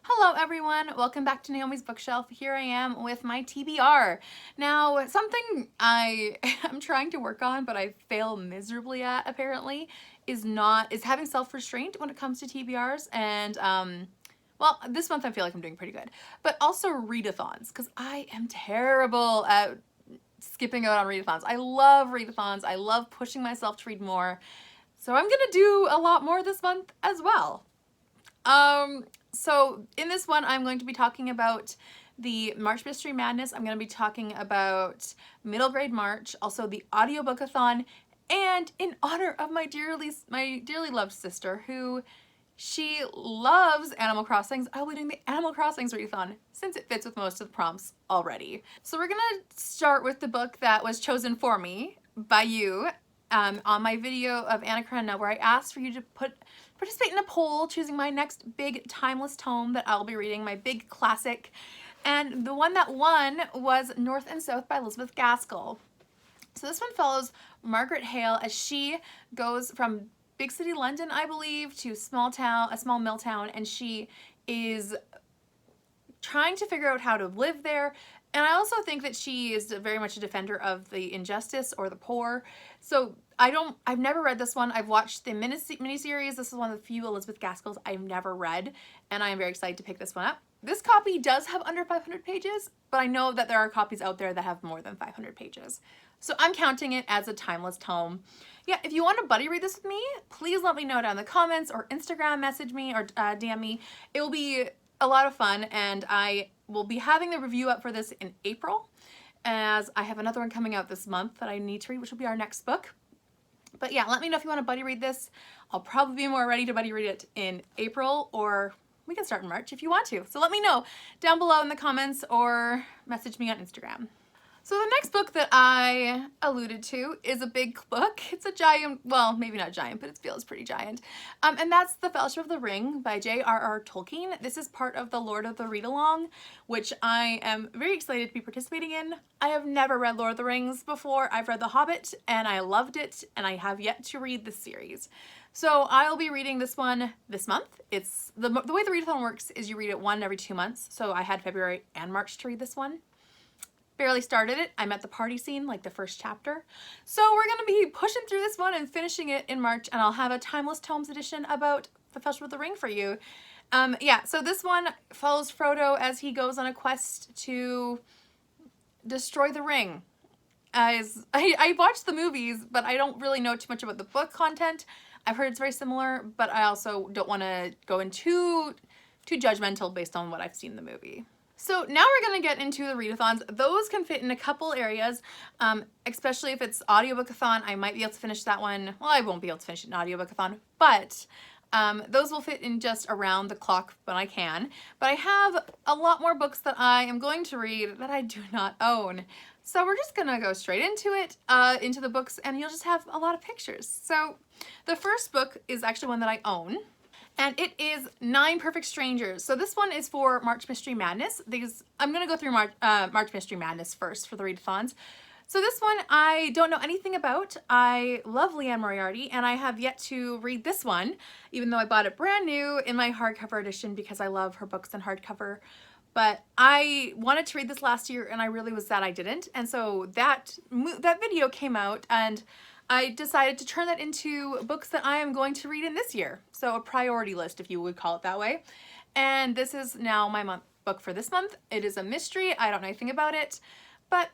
Hello everyone, welcome back to Naomi's Bookshelf. Here I am with my TBR. Now, something I am trying to work on but I fail miserably at apparently is having self-restraint when it comes to TBRs, and well, this month I feel like I'm doing pretty good. But also readathons, because I am terrible at skipping out on readathons. I love readathons. I love pushing myself to read more. So I'm gonna do a lot more this month as well. So in this one, I'm going to be talking about the March Mystery Madness. I'm going to be talking about Middle Grade March, also the Audiobook AThon, and in honor of my dearly loved sister, who she loves Animal Crossings, I'll be doing the Animal Crossings readathon since it fits with most of the prompts already. So we're gonna start with the book that was chosen for me by you on my video of Anna Karenina, where I asked for you to participate in a poll choosing my next big timeless tome that I'll be reading, my big classic. And the one that won was North and South by Elizabeth Gaskell. So this one follows Margaret Hale as she goes from big city London, I believe, to a small mill town, and she is trying to figure out how to live there. And I also think that she is very much a defender of the injustice or the poor. So I've never read this one. I've watched the miniseries. This is one of the few Elizabeth Gaskells I've never read, and I am very excited to pick this one up. This copy does have under 500 pages, but I know that there are copies out there that have more than 500 pages. So I'm counting it as a timeless tome. Yeah, if you want to buddy read this with me, please let me know down in the comments or Instagram message me or DM me. It will be a lot of fun, and I will be having the review up for this in April, as I have another one coming out this month that I need to read, which will be our next book. But yeah, let me know if you want to buddy read this. I'll probably be more ready to buddy read it in April, or we can start in March if you want to. So let me know down below in the comments or message me on Instagram. So the next book that I alluded to is a big book. It's a giant, well, maybe not giant, but it feels pretty giant. And that's The Fellowship of the Ring by J.R.R. Tolkien. This is part of the Lord of the Read-Along, which I am very excited to be participating in. I have never read Lord of the Rings before. I've read The Hobbit, and I loved it, and I have yet to read this series. So I'll be reading this one this month. It's the way the readathon works is you read it one every 2 months. So I had February and March to read this one. Barely started it. I'm at the party scene, like the first chapter. So we're going to be pushing through this one and finishing it in March, and I'll have a Timeless Tomes edition about the Fellowship of the Ring for you. Yeah, so this one follows Frodo as he goes on a quest to destroy the ring. I watched the movies, but I don't really know too much about the book content. I've heard it's very similar, but I also don't want to go in too judgmental based on what I've seen in the movie. So now we're going to get into the readathons. Those can fit in a couple areas, especially if it's Audiobook AThon. I might be able to finish that one. Well, I won't be able to finish an Audiobook AThon, but those will fit in just around the clock when I can. But I have a lot more books that I am going to read that I do not own. So we're just going to go straight into it, into the books, and you'll just have a lot of pictures. So the first book is actually one that I own, and it is 9 Perfect Strangers. So this one is for March Mystery Madness. I'm going to go through March Mystery Madness first for the readathons. So this one I don't know anything about. I love Leanne Moriarty, and I have yet to read this one, even though I bought it brand new in my hardcover edition because I love her books in hardcover. But I wanted to read this last year, and I really was sad I didn't. And so that video came out, and I decided to turn that into books that I am going to read in this year. So a priority list, if you would call it that way. And this is now my book for this month. It is a mystery. I don't know anything about it, but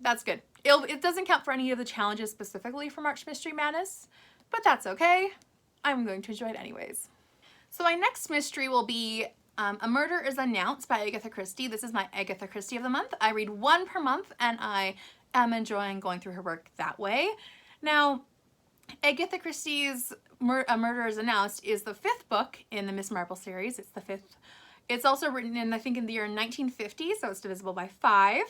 that's good. It doesn't count for any of the challenges specifically for March Mystery Madness, but that's okay. I'm going to enjoy it anyways. So my next mystery will be A Murder is Announced by Agatha Christie. This is my Agatha Christie of the month. I read one per month, and I am enjoying going through her work that way. Now, Agatha Christie's A Murder is Announced is the 5th book in the Miss Marple series. It's the 5th. It's also written in, I think, in the year 1950, so it's divisible by 5,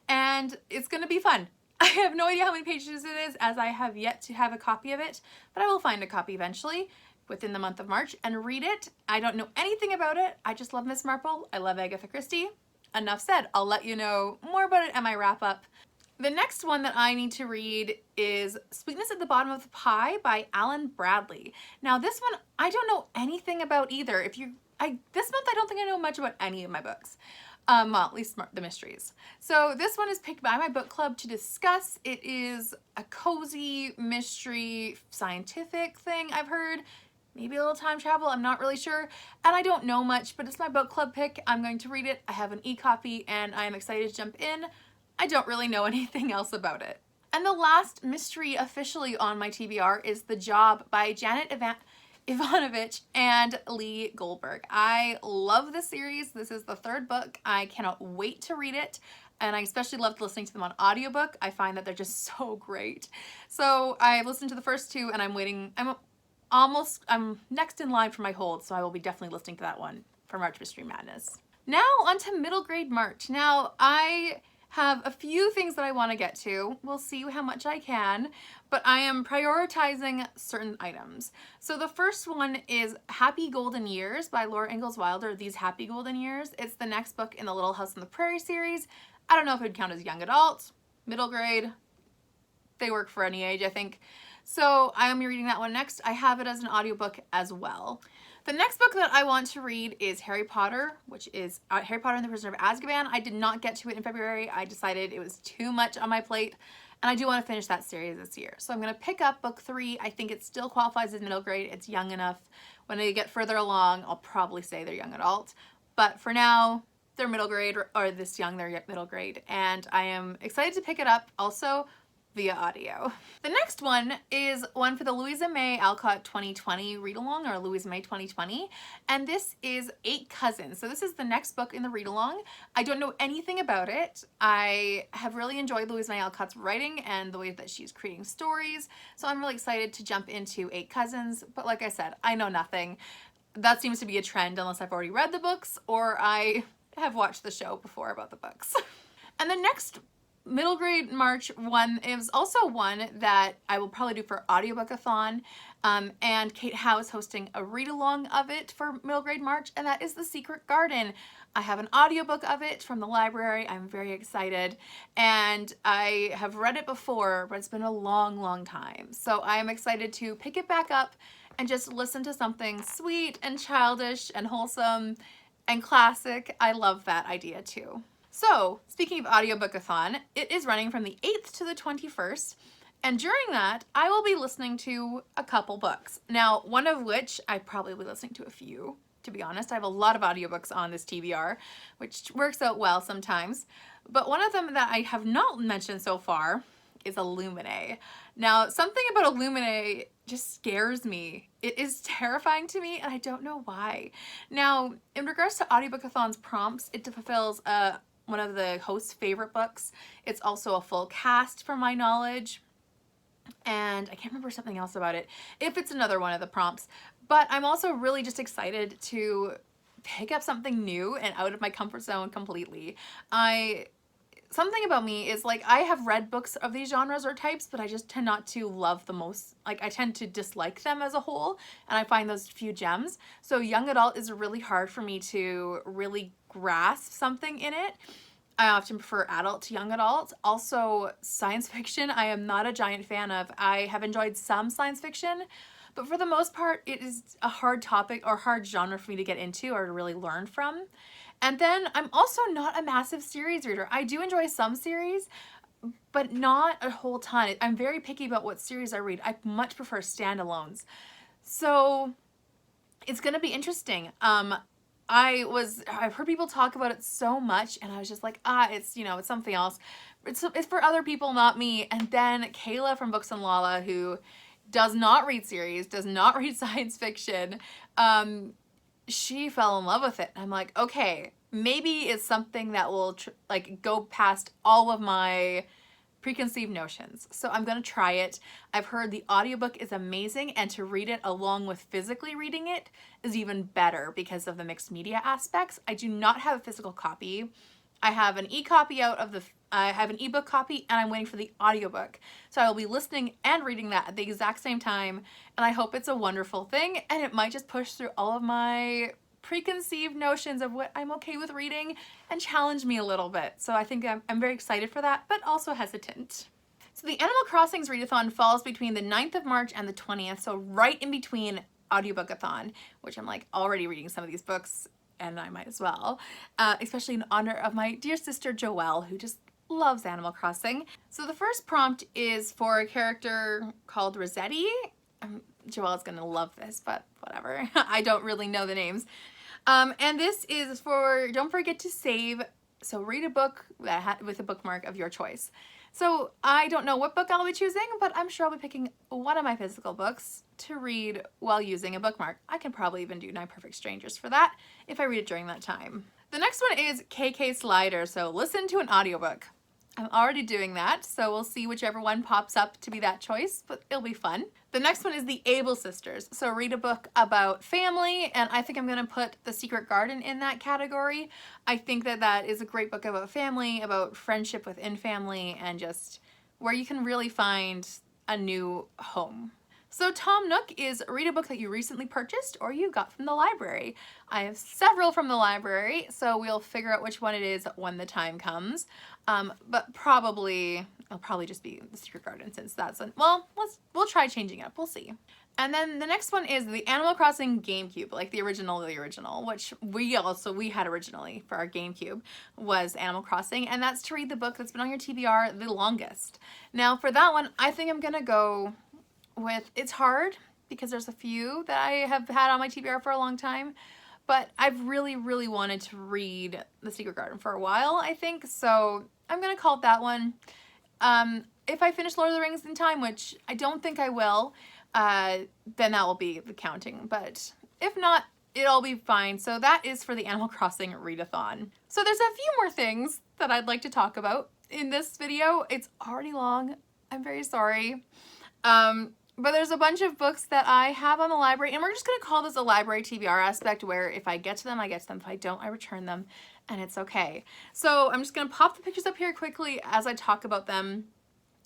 and it's going to be fun. I have no idea how many pages it is, as I have yet to have a copy of it, but I will find a copy eventually within the month of March and read it. I don't know anything about it. I just love Miss Marple. I love Agatha Christie. Enough said. I'll let you know more about it at my wrap-up. The next one that I need to read is Sweetness at the Bottom of the Pie by Alan Bradley. Now this one, I don't know anything about either. this month I don't think I know much about any of my books. Well, at least the mysteries. So this one is picked by my book club to discuss. It is a cozy mystery scientific thing, I've heard. Maybe a little time travel, I'm not really sure. And I don't know much, but it's my book club pick. I'm going to read it. I have an e-copy and I'm excited to jump in. I don't really know anything else about it. And the last mystery officially on my TBR is The Job by Janet Ivanovich and Lee Goldberg. I love this series. This is the third book. I cannot wait to read it. And I especially loved listening to them on audiobook. I find that they're just so great. So I listened to the first two and I'm waiting. I'm next in line for my hold. So I will be definitely listening to that one for March Mystery Madness. Now on to middle grade March. Now I have a few things that I want to get to. We'll see how much I can, but I am prioritizing certain items. So the first one is Happy Golden Years by Laura Ingalls Wilder, These Happy Golden Years. It's the next book in the Little House on the Prairie series. I don't know if it would count as young adult, middle grade. They work for any age, I think. So I am reading that one next. I have it as an audiobook as well. The next book that I want to read is Harry Potter, which is Harry Potter and the Prisoner of Azkaban. I did not get to it in February. I decided it was too much on my plate, and I do want to finish that series this year. So I'm going to pick up book 3. I think it still qualifies as middle grade. It's young enough. When I get further along, I'll probably say they're young adult. But for now, they're middle grade, or this young, they're middle grade. And I am excited to pick it up also via audio. The next one is one for the Louisa May Alcott 2020 read-along, or Louisa May 2020, and this is 8 Cousins. So this is the next book in the read-along. I don't know anything about it. I have really enjoyed Louisa May Alcott's writing and the way that she's creating stories, so I'm really excited to jump into 8 Cousins, but like I said, I know nothing. That seems to be a trend unless I've already read the books or I have watched the show before about the books. And the next middle grade March one is also one that I will probably do for Audiobook AThon, and Kate Howe is hosting a read-along of it for middle grade March, and that is The Secret Garden. I have an audiobook of it from the library. I'm very excited, and I have read it before, but it's been a long time. So I am excited to pick it back up and just listen to something sweet and childish and wholesome and classic. I love that idea too. So, speaking of Audiobookathon, it is running from the 8th to the 21st, and during that, I will be listening to a couple books. Now, one of which I probably will be listening to a few, to be honest. I have a lot of audiobooks on this TBR, which works out well sometimes. But one of them that I have not mentioned so far is Illuminae. Now, something about Illuminae just scares me. It is terrifying to me, and I don't know why. Now, in regards to Audiobookathon's prompts, it fulfills one of the host's favorite books. It's also a full cast from my knowledge. And I can't remember something else about it, if it's another one of the prompts. But I'm also really just excited to pick up something new and out of my comfort zone completely. Something about me is like, I have read books of these genres or types, but I just tend not to love the most, like I tend to dislike them as a whole, and I find those few gems. So young adult is really hard for me to really grasp something in it. I often prefer adult to young adult. Also, science fiction, I am not a giant fan of. I have enjoyed some science fiction, but for the most part, it is a hard topic or hard genre for me to get into or to really learn from. And then I'm also not a massive series reader. I do enjoy some series, but not a whole ton. I'm very picky about what series I read. I much prefer standalones. So it's gonna be interesting. I've heard people talk about it so much, and I was just like, it's, you know, it's something else. It's for other people, not me. And then Kayla from Books and Lala, who does not read series, does not read science fiction, she fell in love with it. And I'm like, okay, maybe it's something that will like go past all of my preconceived notions. So I'm gonna try it. I've heard the audiobook is amazing, and to read it along with physically reading it is even better because of the mixed media aspects. I do not have a physical copy. I have an e-copy I have an ebook copy, and I'm waiting for the audiobook. So I will be listening and reading that at the exact same time, and I hope it's a wonderful thing, and it might just push through all of my preconceived notions of what I'm okay with reading and challenge me a little bit. So I think I'm very excited for that, but also hesitant. So the Animal Crossing's Readathon falls between the 9th of March and the 20th, so right in between Audiobook-a-thon, which I'm like already reading some of these books, and I might as well, especially in honor of my dear sister Joelle, who just loves Animal Crossing. So the first prompt is for a character called Rossetti. Joelle's gonna love this, but whatever. I don't really know the names. And this is for, don't forget to save, so read a book with a bookmark of your choice. So I don't know what book I'll be choosing, but I'm sure I'll be picking one of my physical books to read while using a bookmark. I can probably even do Nine Perfect Strangers for that if I read it during that time. The next one is KK Slider, so listen to an audiobook. I'm already doing that, so we'll see whichever one pops up to be that choice, but it'll be fun. The next one is The Able Sisters, so read a book about family, and I think I'm gonna put The Secret Garden in that category. I think that that is a great book about family, about friendship within family, and just where you can really find a new home. So Tom Nook is read a book that you recently purchased or you got from the library. I have several from the library, so we'll figure out which one it is when the time comes. But it'll probably just be The Secret Garden, since that's we'll try changing it up, we'll see. And then the next one is the Animal Crossing GameCube, like the original, which we had originally for our GameCube, was Animal Crossing, and that's to read the book that's been on your TBR the longest. Now for that one, I think I'm gonna go with, it's hard because there's a few that I have had on my TBR for a long time, but I've really, really wanted to read The Secret Garden for a while, I think, so I'm gonna call it that one. If I finish Lord of the Rings in time, which I don't think I will, then that will be the counting, but if not, it'll be fine. So that is for the Animal Crossing Readathon. So there's a few more things that I'd like to talk about in this video. It's already long, I'm very sorry. But there's a bunch of books that I have on the library, and we're just going to call this a library TBR aspect, where if I get to them, I get to them. If I don't, I return them, and it's okay. So I'm just going to pop the pictures up here quickly as I talk about them.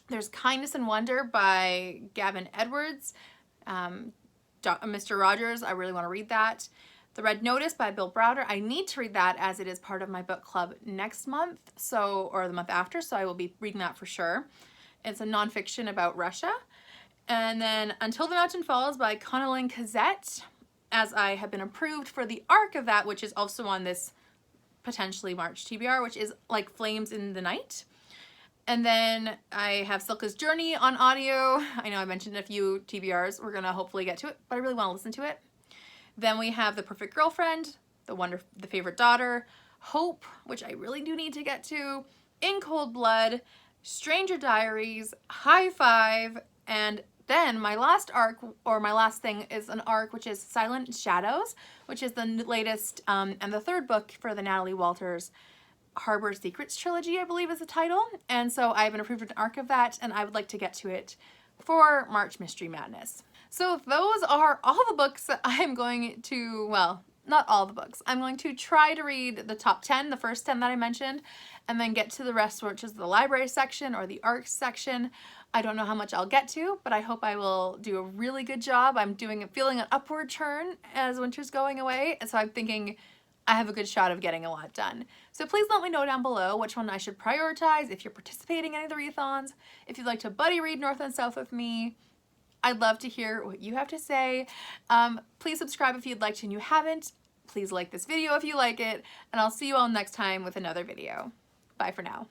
There's Kindness and Wonder by Gavin Edwards. Mr. Rogers, I really want to read that. The Red Notice by Bill Browder. I need to read that as it is part of my book club next month, or the month after, so I will be reading that for sure. It's a nonfiction about Russia. And then Until the Mountain Falls by Connellan Cassette, as I have been approved for the arc of that, which is also on this potentially March TBR, which is like Flames in the Night. And then I have Silka's Journey on audio. I know I mentioned a few TBRs. We're gonna hopefully get to it, but I really want to listen to it. Then we have The Perfect Girlfriend, The Favorite Daughter, Hope, which I really do need to get to, In Cold Blood, Stranger Diaries, High Five, and then my last arc, or my last thing, is an arc which is Silent Shadows, which is the latest and the third book for the Natalie Walters Harbor Secrets trilogy, I believe is the title. And so I've been approved an arc of that, and I would like to get to it for March Mystery Madness. So those are all the books that I'm going to, well, not all the books. I'm going to try to read the top 10, the first 10 that I mentioned, and then get to the rest, which is the library section or the arcs section. I don't know how much I'll get to, but I hope I will do a really good job. I'm feeling an upward turn as winter's going away, and so I'm thinking I have a good shot of getting a lot done. So please let me know down below which one I should prioritize, if you're participating in any of the readathons, if you'd like to buddy read North and South with me. I'd love to hear what you have to say. Please subscribe if you'd like to and you haven't. Please like this video if you like it, and I'll see you all next time with another video. Bye for now.